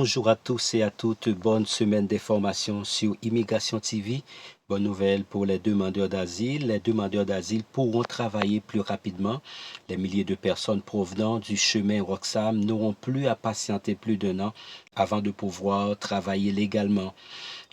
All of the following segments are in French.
Bonjour à tous et à toutes, bonne semaine d'information sur Immigration TV. Bonne nouvelle pour les demandeurs d'asile. Les demandeurs d'asile pourront travailler plus rapidement. Les milliers de personnes provenant du chemin Roxham n'auront plus à patienter plus d'un an avant de pouvoir travailler légalement.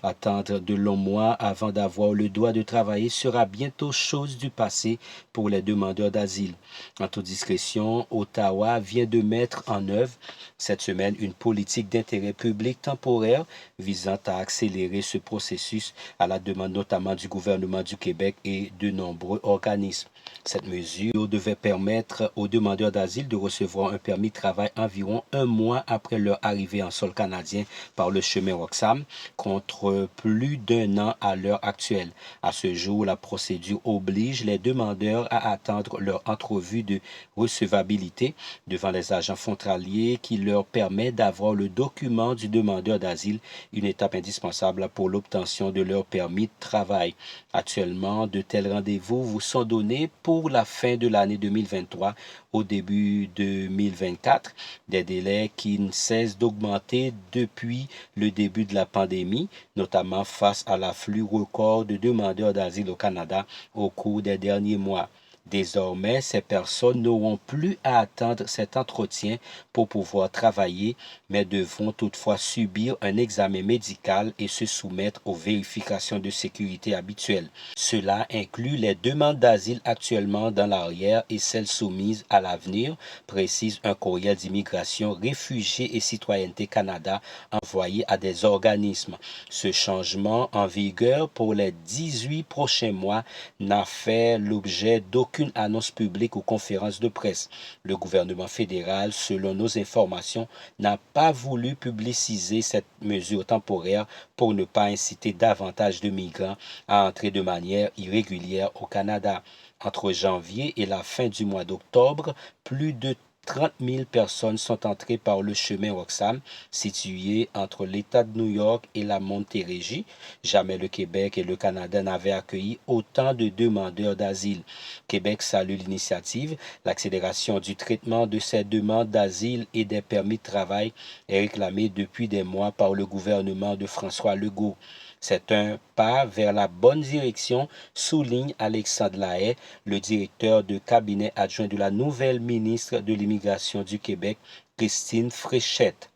Attendre de longs mois avant d'avoir le droit de travailler sera bientôt chose du passé pour les demandeurs d'asile. En toute discrétion, Ottawa vient de mettre en œuvre cette semaine une politique d'intérêt public temporaire visant à accélérer ce processus à la demande notamment du gouvernement du Québec et de nombreux organismes. Cette mesure devait permettre aux demandeurs d'asile de recevoir un permis de travail environ un mois après leur arrivée en sol canadien par le chemin Roxham, contre plus d'un an à l'heure actuelle. À ce jour, la procédure oblige les demandeurs à attendre leur entrevue de recevabilité devant les agents frontaliers qui leur permet d'avoir le document du demandeur d'asile, une étape indispensable pour l'obtention de leur permis de travail. Actuellement, de tels rendez-vous vous sont donnés pour la fin de l'année 2023 au début 2024, des délais qui ne cessent d'augmenter depuis le début de la pandémie, notamment face à l'afflux record de demandeurs d'asile au Canada au cours des derniers mois. Désormais, ces personnes n'auront plus à attendre cet entretien pour pouvoir travailler, mais devront toutefois subir un examen médical et se soumettre aux vérifications de sécurité habituelles. Cela inclut les demandes d'asile actuellement dans l'arrière et celles soumises à l'avenir, précise un courriel d'immigration, réfugiés et citoyenneté Canada envoyé à des organismes. Ce changement en vigueur pour les 18 prochains mois n'a fait l'objet d'aucune annonce publique ou conférence de presse. Le gouvernement fédéral, selon nos informations, n'a pas voulu publiciser cette mesure temporaire pour ne pas inciter davantage de migrants à entrer de manière irrégulière au Canada. Entre janvier et la fin du mois d'octobre, plus de 30 000 personnes sont entrées par le chemin Roxham, situé entre l'État de New York et la Montérégie. Jamais le Québec et le Canada n'avaient accueilli autant de demandeurs d'asile. Québec salue l'initiative. L'accélération du traitement de ces demandes d'asile et des permis de travail est réclamée depuis des mois par le gouvernement de François Legault. C'est un pas vers la bonne direction, souligne Alexandre Lahaye, le directeur de cabinet adjoint de la nouvelle ministre de l'Immigration du Québec, Christine Fréchette.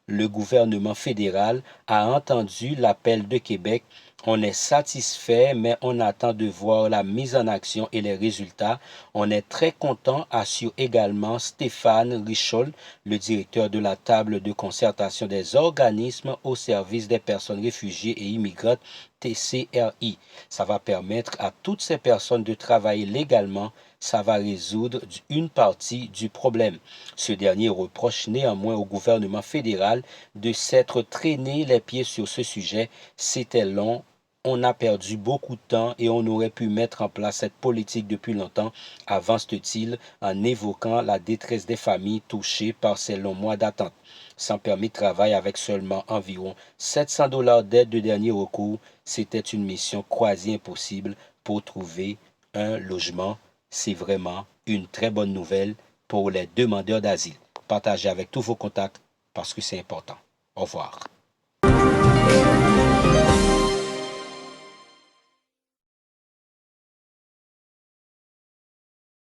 Le gouvernement fédéral a entendu l'appel de Québec. On est satisfait, mais on attend de voir la mise en action et les résultats. On est très content, assure également Stéphane Richoll, le directeur de la table de concertation des organismes au service des personnes réfugiées et immigrantes, TCRI. Ça va permettre à toutes ces personnes de travailler légalement. Ça va résoudre une partie du problème. Ce dernier reproche néanmoins au gouvernement fédéral de s'être traîné les pieds sur ce sujet. C'était long, on a perdu beaucoup de temps et on aurait pu mettre en place cette politique depuis longtemps, avance-t-il en évoquant la détresse des familles touchées par ces longs mois d'attente. Sans permis de travail avec seulement environ 700 $ d'aide de dernier recours, c'était une mission quasi impossible pour trouver un logement. C'est vraiment une très bonne nouvelle pour les demandeurs d'asile. Partagez avec tous vos contacts parce que c'est important. Au revoir.